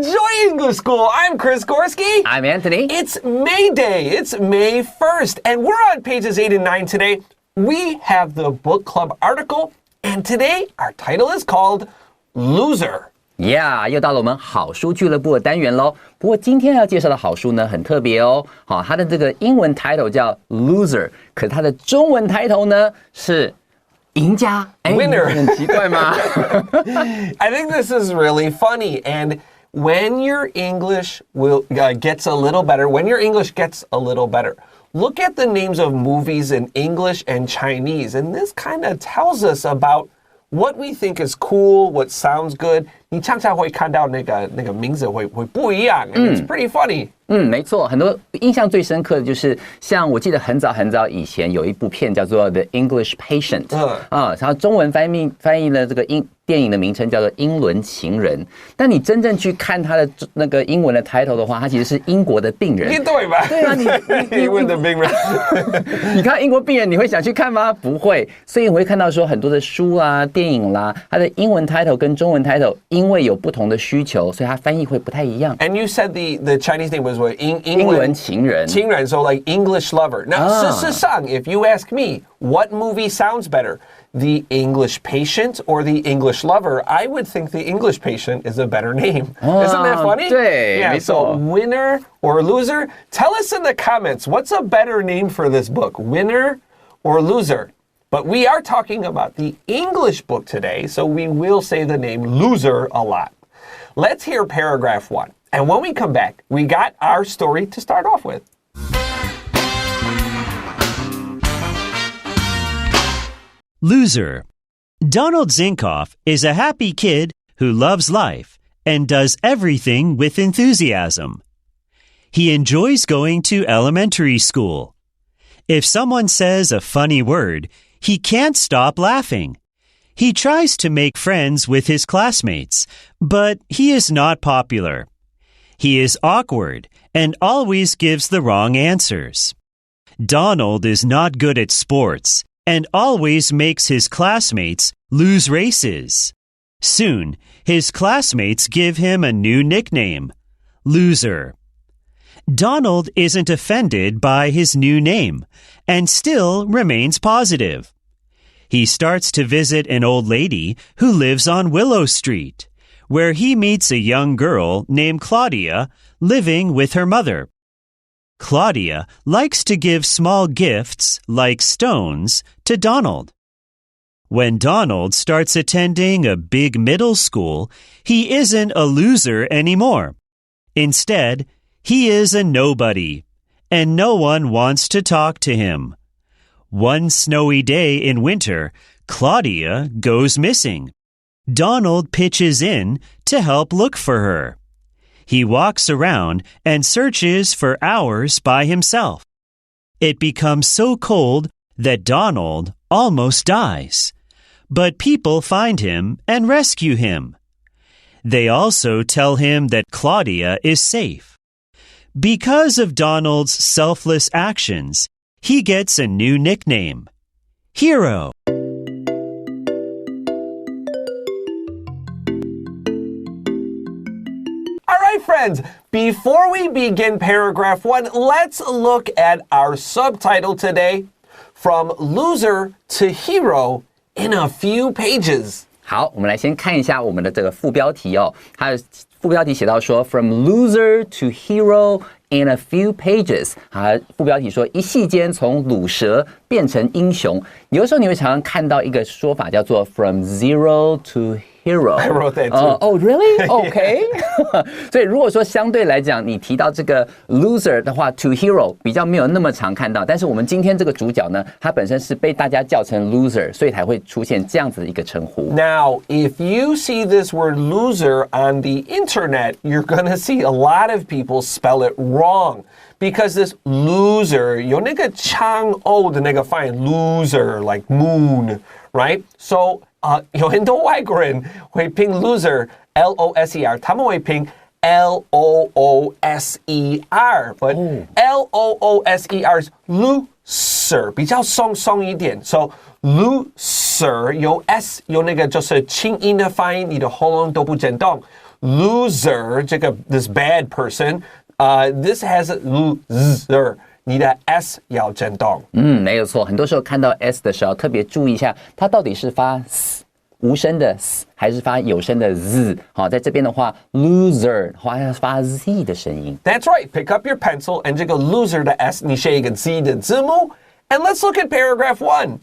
Joy English School. I'm Chris Gorski. I'm Anthony. It's May Day. It's May 1st. And we're on pages 8 and 9 today. We have the book club article. And today our title is called Loser.Yeah, 又到了我们好书俱乐部的单元咯。不过今天要介绍的好书呢很特别哦。好，它的这个英文 title 叫 Loser， 可是它的中文 title 呢是赢家。Winner. 很奇怪吗？ I think this is really funny. And when your English gets a little better, look at the names of movies in English and Chinese. And this kind of tells us about what we think is cool, what sounds good. 你常常会看到那个名字会不一样 and it's pretty funny. 没错，很多印象最深刻的就是像我记得很早以前有一部片叫做 The English Patient 然后中文翻译了这个电影的名称叫做英伦情人，但你真正去看它的那个英文的 title 的话，它其实是英国的病人。对吧？对啊，英文的病人。你看英国病人，你会想去看吗？不会。所以你会看到说很多的书啊、电影啦，它的英文 title 跟中文 title 因为有不同的需求，所以它翻译会不太一样。And you said the Chinese name was what? 英伦情人。情人 so like English lover. Now, 事实上 if you ask me, what movie sounds better? The English Patient or the English Lover? I would think the English Patient is a better name. Isn't that funny? 对， Yeah, 没错。 so winner or loser? Tell us in the comments, what's a better name for this book? Winner or loser? But we are talking about the English book today, so we will say the name loser a lot. Let's hear paragraph 1. And when we come back, we got our story to start off with. Loser. Donald Zinkoff is a happy kid who loves life and does everything with enthusiasm. He enjoys going to elementary school. If someone says a funny word, he can't stop laughing. He tries to make friends with his classmates, but he is not popular. He is awkward and always gives the wrong answers. Donald is not good at sports and always makes his classmates lose races. Soon, his classmates give him a new nickname, Loser. Donald isn't offended by his new name and still remains positive. He starts to visit an old lady who lives on Willow Street, where he meets a young girl named Claudia living with her mother. Claudia likes to give small gifts, like stones, to Donald. When Donald starts attending a big middle school, he isn't a loser anymore. Instead, he is a nobody, and no one wants to talk to him. One snowy day in winter, Claudia goes missing. Donald pitches in to help look for her. He walks around and searches for hours by himself. It becomes so cold that Donald almost dies. But people find him and rescue him. They also tell him that Claudia is safe. Because of Donald's selfless actions, he gets a new nickname, Hero. All right, friends, before we begin paragraph 1, let's look at our subtitle today, From Loser to Hero in a Few Pages. 好，我们来先看一下我们的这个副标题哦。它的副标题写到说 From Loser to Hero in a few pages。副标题说一夕间从鲁蛇变成英雄。有的时候你会常常看到一个说法叫做 From Zero to Hero. I wrote that too. Oh, really? Okay. 所以如果说相对来讲，你提到这个 loser 的话 ，to hero 比较没有那么常看到。但是我们今天这个主角呢，他本身是被大家叫成 loser， 所以才会出现这样子的一个称呼。Now, if you see this word loser on the internet, you're going to see a lot of people spell it wrong. Because this loser 有那个长 O 的那个发音 loser like moon, right? So 有很多外国人会拼 loser L-O-S-E-R 他们会拼 L-O-O-S-E-R but L-O-O-S-E-R is loser 比较松一点 So loser 有 S 有那个就是轻音的发音你的喉咙都不震动 loser this bad person, this has loser. 你的 s 要震动。没有错。很多时候看到 s 的时候，特别注意一下，它到底是发 s 无声的 s 还是发有声的 z。好，在这边的话 ，loser 发 z 的声音。That's right. Pick up your pencil and 这个 loser 的 s 你写一个 z 的字母。And let's look at paragraph 1.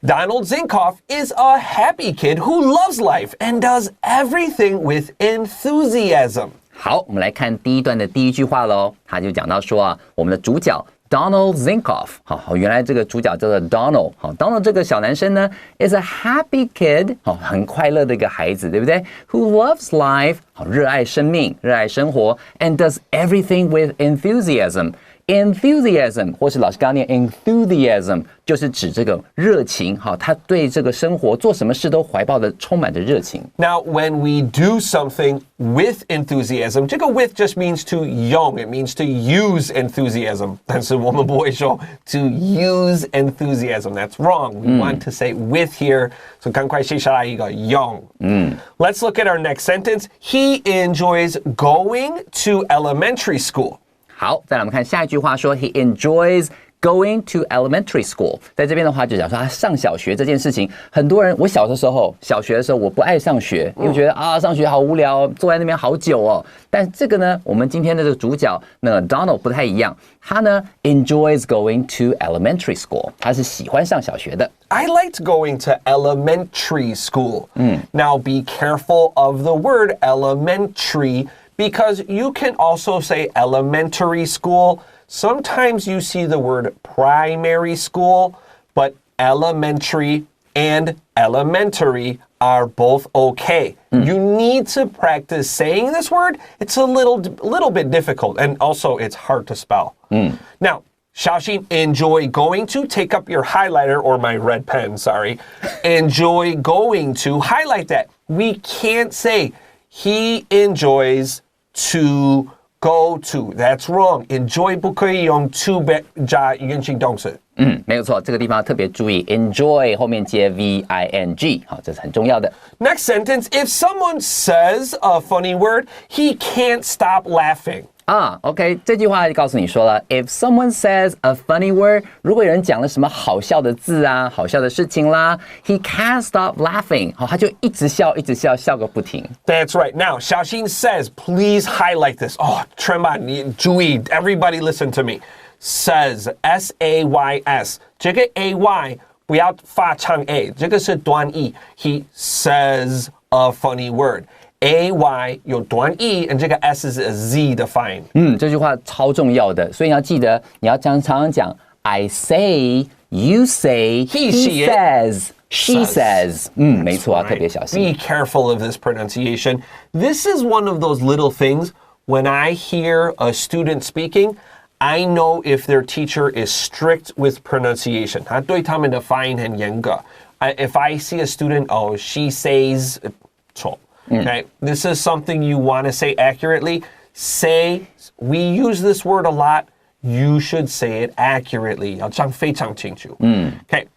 Donald Zinkoff is a happy kid who loves life and does everything with enthusiasm. 好，我们来看第一段的第一句话喽。他就讲到说啊，我们的主角 Donald Zinkoff， 好，原来这个主角叫做 Donald， 好 ，Donald 这个小男生呢 is a happy kid， 好，很快乐的一个孩子，对不对 ？Who loves life， 好，热爱生命，热爱生活 ，and does everything with enthusiasm。Enthusiasm 或是老师刚刚念 enthusiasm 就是指这个热情，好，他对这个生活做什么事都怀抱的充满着热情。Now, when we do something with enthusiasm, 这个 with just means to 用 it means to use enthusiasm. 但是我们不会说 to use enthusiasm. That's wrong. We want to say with here. So 赶快写下来一个用。Let's look at our next sentence. He enjoys going to elementary school. 好，再来我们看下一句话说 ，He enjoys going to elementary school。在这边的话，就讲说他上小学这件事情，很多人，我小的时候，小学的时候我不爱上学，因为觉得啊上学好无聊，坐在那边好久哦。但这个呢，我们今天的这个主角那个 Donald 不太一样，他呢 enjoys going to elementary school， 他是喜欢上小学的。I liked going to elementary school. Now be careful of the word elementary.Because you can also say elementary school. Sometimes you see the word primary school, but elementary and elementary are both okay. You need to practice saying this word. It's a little bit difficult, and also it's hard to spell. Now, 小心 enjoy going to, take up your highlighter or my red pen, sorry. Enjoy going to, highlight that. We can't say he enjoys to go to. That's wrong. Enjoy 不可以用 to 加原形动词。没有错，这个地方特别注意 enjoy 后面接 V-I-N-G， 好，这是很重要的。Next sentence, if someone says a funny word, he can't stop laughing. OK， 这句话就告诉你说了 ，If someone says a funny word， 如果有人讲了什么好笑的字啊、好笑的事情啦 ，he can't stop laughing， 好，他就一直笑，一直笑，笑个不停。That's right. Now, 小新 says, please highlight this. Oh, 全班注意 everybody listen to me. Says, S-A-Y-S. 这个 A-Y 不要发长 A， 这个是短 E. He says a funny word.A-Y 有短 E， and 这个 S 是 Z 的发音。这句话超重要的，所以你要记得，你要常常讲 I say, you say, he says, she says。没错，要特别小心。Be careful of this pronunciation. This is one of those little things when I hear a student speaking, I know if their teacher is strict with pronunciation. 他对他们的发音很严格。If I see a student, oh, she says 错。Okay, this is something you want to say accurately. Say, we use this word a lot. You should say it accurately. 要讲非常清楚。Okay,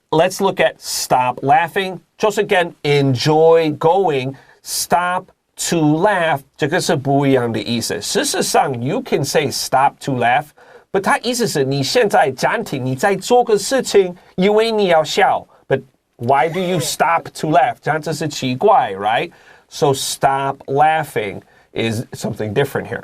let's look at stop laughing. 就是 again, enjoy going. Stop to laugh. 这个是不一样的意思。事实上 you can say stop to laugh, but 它意思是你现在暂停，你在做个事情，因为你要笑。But why do you stop to laugh? 这样子是奇怪 right? So stop laughing is something different here.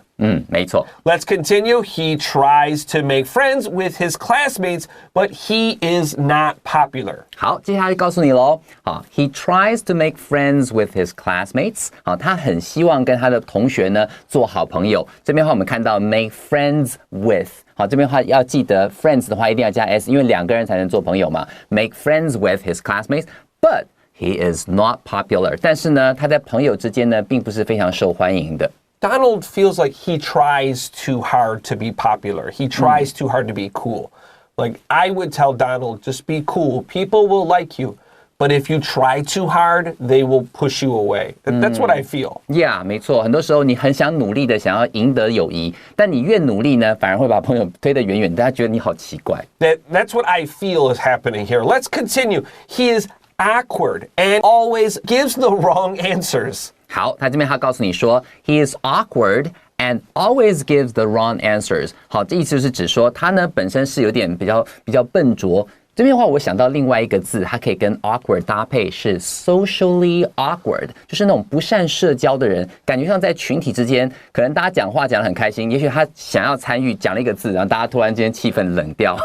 没错。Let's continue. He tries to make friends with his classmates, but he is not popular. 好，接下来告诉你喽。好 ，He tries to make friends with his classmates。好，他很希望跟他的同学呢做好朋友。这边的话，我们看到 make friends with。好，这边的话要记得 friends 的话一定要加 s， 因为两个人才能做朋友嘛。Make friends with his classmates, but he is not popular. 但是呢，他在朋友之间呢，并不是非常受欢迎的。Donald feels like he tries too hard to be popular. He tries too hard to be cool. Like, I would tell Donald, just be cool. People will like you. But if you try too hard, they will push you away. That's what I feel. Yeah, 没错。很多时候你很想努力的想要赢得友谊，但你越努力呢，反而会把朋友推得远远的，他觉得你好奇怪。That's what I feel is happening here. Let's continue. He is awkward and always gives the wrong answers. 好，他这边他告诉你说 ，He is awkward and always gives the wrong answers。好，这意思就是指说他呢本身是有点比较笨拙。这边的话，我想到另外一个字，它可以跟 awkward 搭配，是 socially awkward， 就是那种不善社交的人，感觉上在群体之间，可能大家讲话讲得很开心，也许他想要参与，讲了一个字，然后大家突然间气氛冷掉，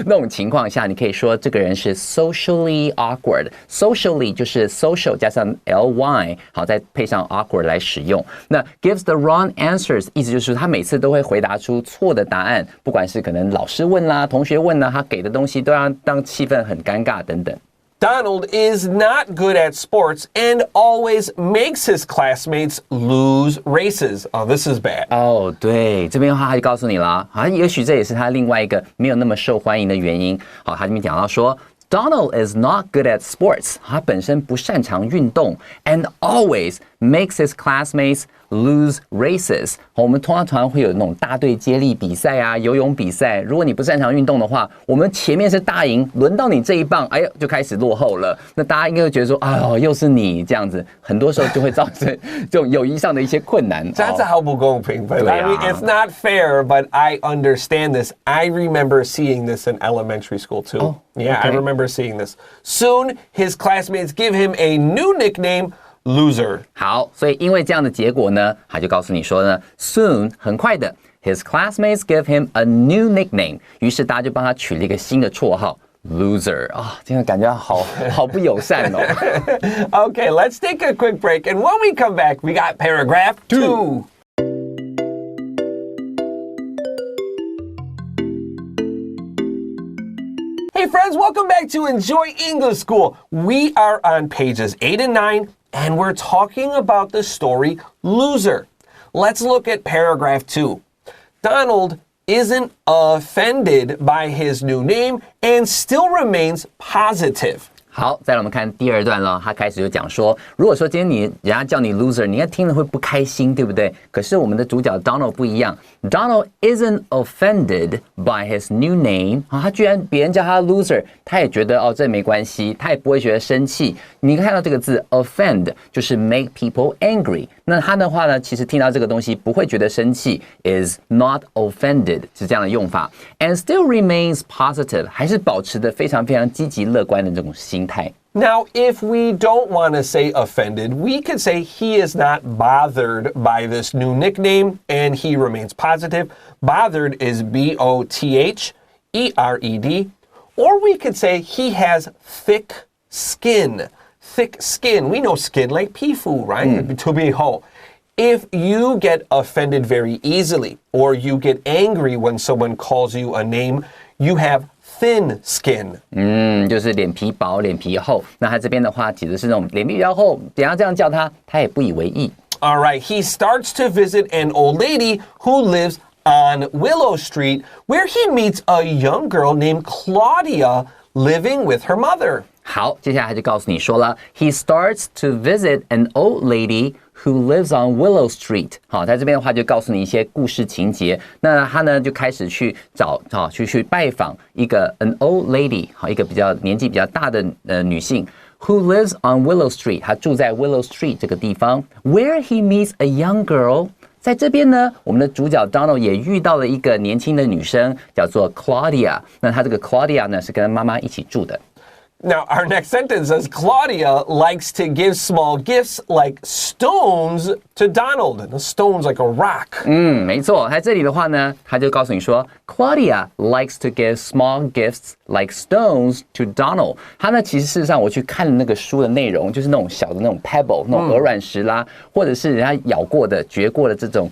那种情况下，你可以说这个人是 socially awkward。socially 就是 social 加上 ly， 好，再配上 awkward 来使用。那 gives the wrong answers， 意思就是他每次都会回答出错的答案，不管是可能老师问啦、同学问啦，他给的东西都要当气氛很尴尬等等。Donald is not good at sports and always makes his classmates lose races. Oh, this is bad. 哦，对，这边的话他就告诉你了，好像也许这也是他另外一个没有那么受欢迎的原因。好，他这边讲到说 Donald is not good at sports， 他本身不擅长运动 and always makes his classmates lose races。我们通常会有那种大队接力比赛啊，游泳比赛。如果你不擅长运动的话，我们前面是大赢，轮到你这一棒，哎呦就开始落后了。那大家应该会觉得说，哎呦又是你这样子，很多时候就会造成这种友谊上的一些困难。That's how 不公平 but I mean, it's not fair, but I understand this. I remember seeing this in elementary school too. Oh, yeah, okay. I remember seeing this. Soon, his classmates give him a new nickname.Loser. 好，所以因为这样的结果呢，他就告诉你说呢 ，soon 很快的 ，his classmates give him a new nickname。于是大家就帮他取了一个新的绰号 ，loser 啊，这样感觉好不友善哦。Okay, let's take a quick break, and when we come back, we got paragraph 2. Hey friends, welcome back to Enjoy English School. We are on pages 8 and 9.And we're talking about the story Loser. Let's look at paragraph 2. Donald isn't offended by his new name and still remains positive. 好，再来我们看第二段了。他开始就讲说，如果说今天人家叫你 loser， 你应该听了会不开心，对不对？可是我们的主角 Donald 不一样 ，Donald isn't offended by his new name。他居然别人叫他 loser， 他也觉得哦这没关系，他也不会觉得生气。你看到这个字 offend 就是 make people angry。那他的话呢，其实听到这个东西不会觉得生气 ，is not offended 是这样的用法 ，and still remains positive， 还是保持的非常非常积极乐观的这种心态。Now, if we don't want to say offended, we could say he is not bothered by this new nickname and he remains positive. Bothered is B-O-T-H-E-R-E-D. Or we could say he has thick skin. Thick skin. We know skin like 皮肤, right? To be whole. If you get offended very easily or you get angry when someone calls you a name, you have thin skin. 就是脸皮薄、脸皮厚。那他这边的话，指的是那种脸皮比较厚，等下这样叫他，他也不以为意。All right, he starts to visit an old lady who lives on Willow Street, where he meets a young girl named Claudia living with her mother. 好，接下来他就告诉你说了 ，He starts to visit an old lady who lives on Willow Street。好，在这边的话就告诉你一些故事情节。那他呢就开始去去拜访一个 an old lady， 好，一个年纪比较大的女性。Who lives on Willow Street？ 她住在 Willow Street 这个地方。Where he meets a young girl。在这边呢，我们的主角 Donald 也遇到了一个年轻的女生，叫做 Claudia。那她这个 Claudia 呢是跟妈妈一起住的。Now, our next sentence says Claudia likes to give small gifts like stones to Donald. And a stone's like a rock. 没错，在这里的话呢，他就告诉你说 ，Claudia likes to give small gifts like stones to Donald。他呢，其实事实上我去看那个书的内容，就是那种小的那种 pebble， 那种鹅卵石啦，或者是人家咬过的、嚼过的这种。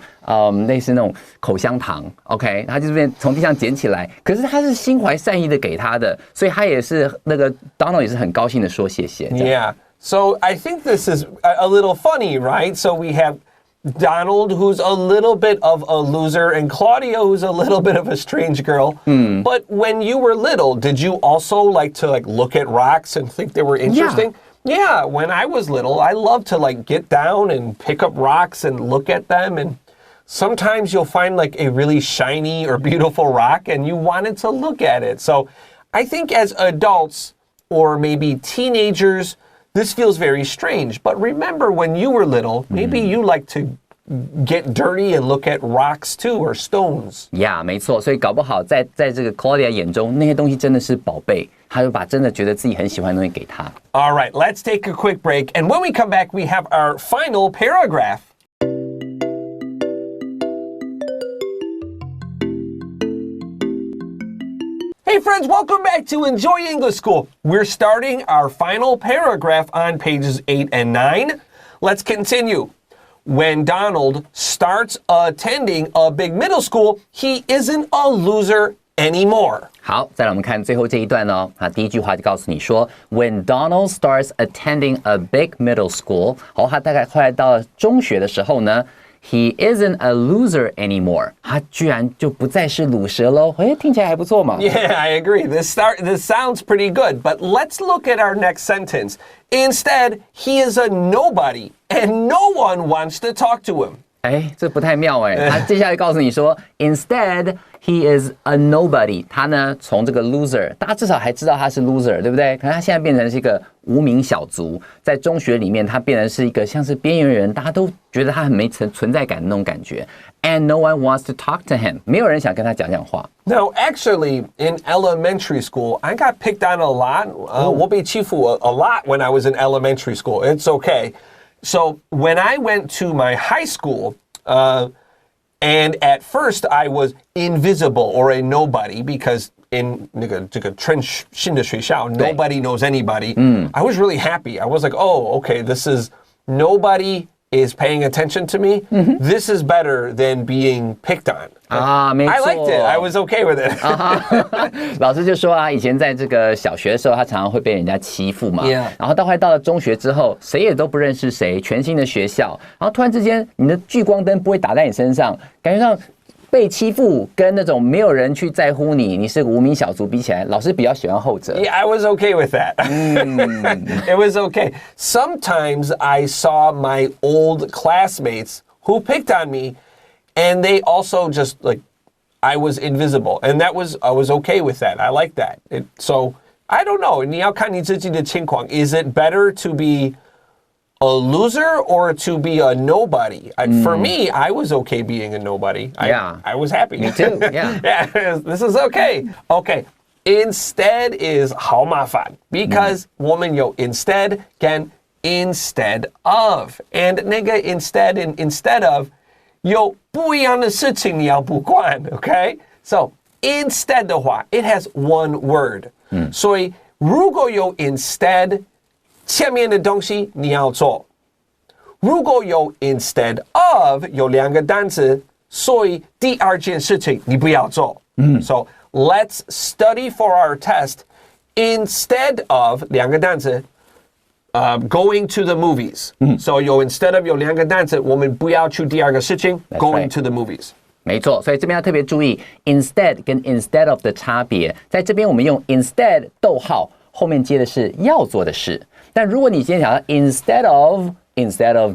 类似那种口香糖 ，OK， 他就这边从地上捡起来，可是他是心怀善意的给他的，所以他也是那个 Donald 也是很高兴的说谢谢。Yeah, so I think this is a little funny, right? So we have Donald, who's a little bit of a loser, and Claudia, who's a little bit of a strange girl. But when you were little, did you also like to look at rocks and think they were interesting? Yeah, when I was little, I loved to get down and pick up rocks and look at them and.Sometimes you'll find a really shiny or beautiful rock and you wanted to look at it. So I think as adults or maybe teenagers, this feels very strange. But remember when you were little, maybe you like to get dirty and look at rocks too or stones. Yeah, 没错，所以搞不好在这个 Claudia 眼中，那些东西真的是宝贝，她就把真的觉得自己很喜欢的东西给她。All right, let's take a quick break. And when we come back, we have our final paragraph. Hey friends, welcome back to Enjoy English School. We're starting our final paragraph on pages 8 and 9. Let's continue. When Donald starts attending a big middle school, he isn't a loser anymore. 好，再来我们看最后这一段哦。第一句话就告诉你说 ，When Donald starts attending a big middle school， 好，他大概后来到了中学的时候呢。He isn't a loser anymore. 他居然就不再是鲁蛇喽。诶，听起来还不错嘛。Yeah, I agree. This sounds pretty good. But let's look at our next sentence. Instead, he is a nobody, and no one wants to talk to him. 哎，这不太妙哎。他接下来告诉你说 ，Instead he is a nobody。他呢，从这个 loser， 大家至少还知道他是 loser， 对不对？可是他现在变成是一个无名小卒，在中学里面，他变成是一个像是边缘人，大家都觉得他很没存在感的那种感觉。And no one wants to talk to him， 没有人想跟他讲话。Now, actually, in elementary school, I got picked on a lot. 我被欺负 a lot when I was in elementary school. It's okay. So when I went to my high school, and at first I was invisible or a nobody because in 这个新的学校 nobody knows anybody. I was really happy. I was like, oh, okay, this is nobody is paying attention to me. This is better than being picked on. 没错 I liked it. I was okay with it. 老师就说啊，以前在这个小学的时候，他常常会被人家欺负嘛。Yeah. 然后到了中学之后，谁也都不认识谁，全新的学校，然后突然之间，你的聚光灯不会打在你身上，感觉上被欺负跟那种没有人去在乎你，你是个无名小卒比起来，老师比较喜欢后者。Yeah, I was okay with that. It was okay. Sometimes I saw my old classmates who picked on me, and they also just like I was invisible, and I was okay with that. I like that. So I don't know. 你要看你自己的情况. Is it better to be a loser or to be a nobody? For me, I was okay being a nobody. I was happy. Me too. Yeah. Yeah, this is okay. Okay. Instead is 好麻烦 because 我们有 instead 跟 instead of. And 那个 instead and instead of 有不一样的事情你要不管 okay? So instead 的话 it has one word. 所以如果有 instead 前面的东西你要做，如果有 instead of 有两个单词，所以第二件事情你不要做。So let's study for our test instead of 两个单词going to the movies. So 有 instead of 有两个单词，我们不要去第二个事情 going to the movies. 没错，所以这边要特别注意 instead 跟 instead of 的差别。在这边我们用 instead 逗号后面接的是要做的事。但如果你今天想要 instead of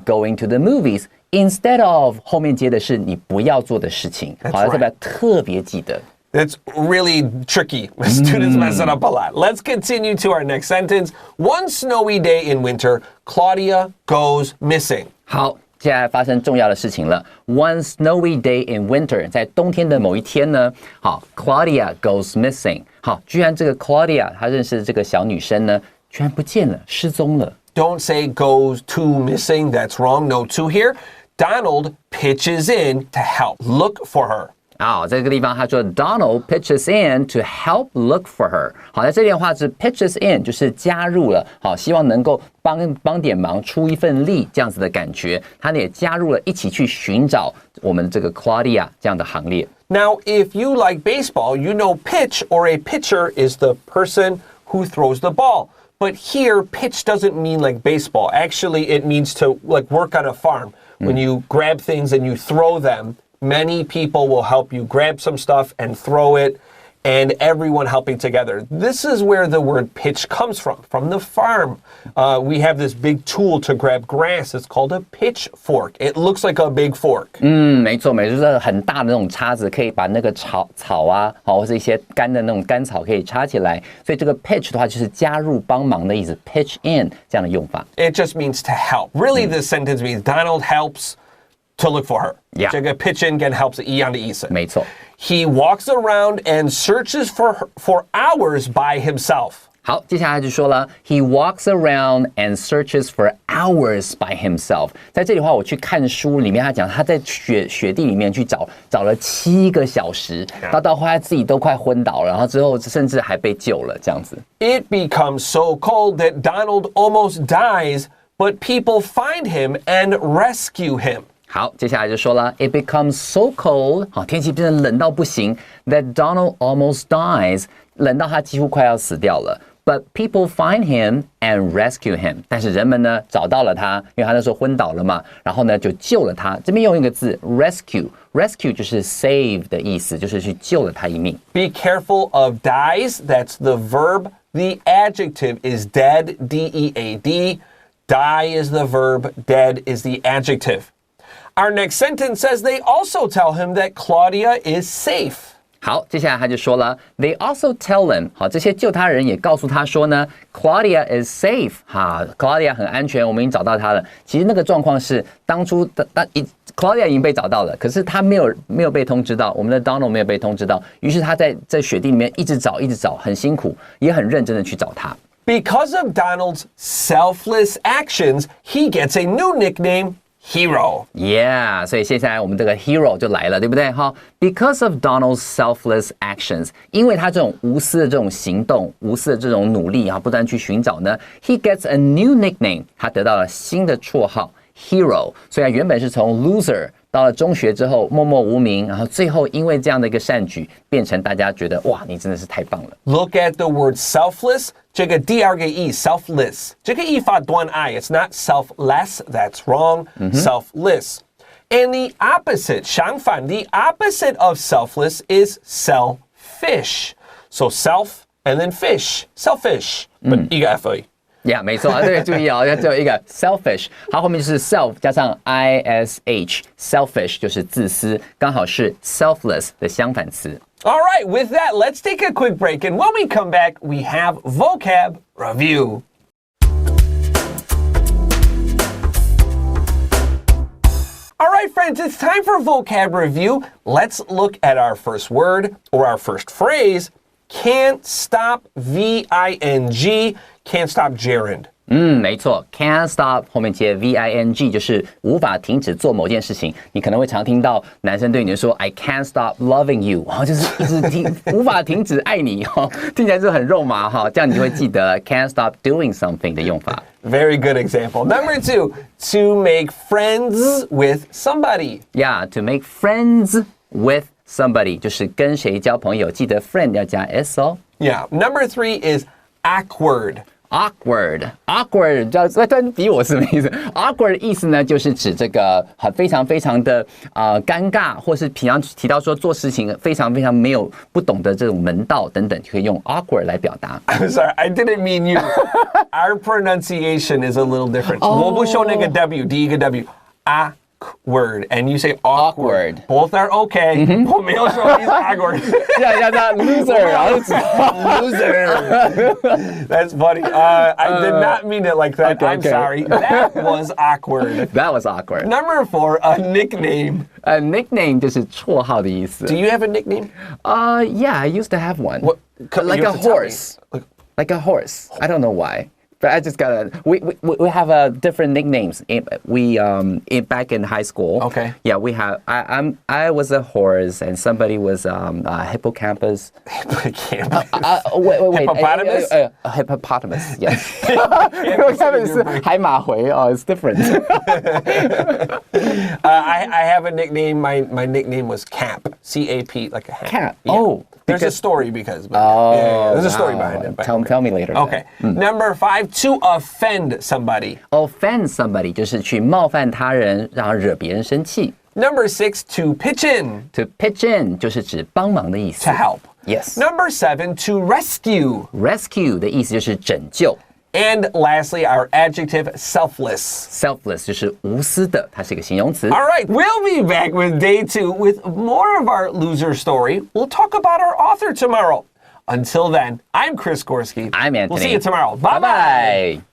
going to the movies, instead of 后面接的是你不要做的事情。好，这边特别记得。That's really tricky. Students mess it up a lot. Let's continue to our next sentence. One snowy day in winter, Claudia goes missing. 好，接下来发生重要的事情了。One snowy day in winter， 在冬天的某一天呢，好 ，Claudia goes missing。好，居然这个 Claudia 她认识的这个小女生呢，居然不见了，失踪了。Don't say goes to missing. That's wrong. No to here. Donald pitches in to help look for her. 好，在这个地方他说 Donald pitches in to help look for her。好，在这里的话是 pitches in， 就是加入了，好，希望能够帮点忙，出一份力这样子的感觉。他也加入了一起去寻找我们这个 Claudia 这样的行列。Now, if you like baseball, you know pitch or a pitcher is the person who throws the ball. But here, pitch doesn't mean like baseball. Actually, it means to like work on a farm. When you grab things and you throw them, many people will help you grab some stuff and throw it. and everyone helping together. This is where the word pitch comes from the farm. We have this big tool to grab grass. It's called a pitchfork. It looks like a big fork. 没错，就是很大的那种叉子，可以把那个草啊，或是一些干的那种干草可以插起来。所以这个 pitch 的话就是加入帮忙的意思 ，pitch in 这样的用法。It just means to help. Really, this sentence means Donald helps to look for her. Yeah. 这个 pitch in 跟 help 是一样的意思。没错。He walks around and searches for hours by himself. 好，接下来就说了 ，He walks around and searches for hours by himself。在这里的话，我去看书里面，他讲他在雪地里面去找了7个小时，到后来自己都快昏倒了，然后之后甚至还被救了，这样子。It becomes so cold that Donald almost dies, but people find him and rescue him. 好，接下来就说了 ，It becomes so cold， 好，天气变得冷到不行 ，that Donald almost dies， 冷到他几乎快要死掉了。But people find him and rescue him， 但是人们呢找到了他，因为他那时候昏倒了嘛，然后呢就救了他。这边用一个字 rescue 就是 save 的意思，就是去救了他一命。Be careful of dies. That's the verb. The adjective is dead. D-E-A-D. Die is the verb. Dead is the adjective. Our next sentence says they also tell him that Claudia is safe. 好，接下来他就说了 ，They also tell them， 好，这些救他人也告诉他说呢 ，Claudia is safe， 哈 ，Claudia 很安全，我们已经找到她了。其实那个状况是，当初Claudia 已经被找到了，可是他没有被通知到，我们的 Donald 没有被通知到，于是他在雪地里面一直找，很辛苦，也很认真的去找他。Because of Donald's selfless actions, he gets a new nickname.Hero. Yeah， 所以接下来我们这个 hero 就来了，对不对？哈 ，Because of Donald's selfless actions， 因为他这种无私的这种行动、无私的这种努力啊，不断去寻找呢 ，he gets a new nickname， 他得到了新的绰号 hero。所以原本是从 loser 到了中学之后默默无名，然后最后因为这样的一个善举，变成大家觉得哇，你真的是太棒了。Look at the word selfless. 这个第二个 e selfless. 这个 e 发短 i. It's not selfless. That's wrong. Selfless. And the opposite, 相反 the opposite of selfless is selfish. So self and then fish. Selfish. But 一个 f 而已。Yeah， 没错，这个注意哦，要只有一个 selfish， 它后面就是 self 加上 ish，selfish 就是自私，刚好是 selfless 的相反词。All right, with that, let's take a quick break. And when we come back, we have vocab review. All right, friends, it's time for vocab review. Let's look at our first word or our first phrase. Can't stop, V-I-N-G, can't stop gerund. 没错 ，can't stop 后面接 V-I-N-G 就是无法停止做某件事情。你可能会常听到男生对你说 "I can't stop loving you"， 就是一直无法停止爱你，听起来就很肉麻哈。这样你就会记得 can't stop doing something 的用法。Very good example. Number 2, to make friends with somebody. Yeah, to make friends with somebody 就是跟谁交朋友，记得 friend 要加 s 哦。Yeah. Number 3 is awkward，比我是什么意思 ？awkward 的意思呢，就是指这个非常非常的尴尬，或是平常提到说做事情非常非常没有不懂的这种门道等等，就可以用 awkward 来表达。I'm sorry, I didn't mean you. Our pronunciation is a little different. 我不说那个 w， 第一个 w。Awkward, and you say awkward. Both are okay. 我没有说 he's awkward. 叫他 loser， 然后loser. That's funny. I did not mean it like that. Okay, I'm sorry. That was awkward. That was awkward. Number 4, a nickname. A nickname 就是绰号的意思。 Do you have a nickname? Yeah, I used to have one. What? Like a horse. Like a horse. I don't know why. But I just gotta. We have different nicknames. Back in high school. Okay. Yeah, we have. I was a horse, and somebody was a hippocampus. Wait. Hippopotamus. Hippopotamus. Yes. Hippocampus 是海马回哦 It's different. I have a nickname. My nickname was Cap. C-A-P, like a hat. Cap. Yeah. Oh. There's a story because. There's a story behind it. Tell me later. Okay. Number 5, to offend somebody. Offend somebody 就是去冒犯他人，然后惹别人生气。Number 6, to pitch in. To pitch in 就是指帮忙的意思。To help. Yes. Number 7, to rescue. Rescue 的意思就是拯救。And lastly, our adjective selfless. Selfless 就是无私的，它是一个形容词。All right, we'll be back with day 2 with more of our loser story. We'll talk about our author tomorrow. Until then, I'm Chris Gorski. I'm Anthony. We'll see you tomorrow. Bye-bye. Bye-bye.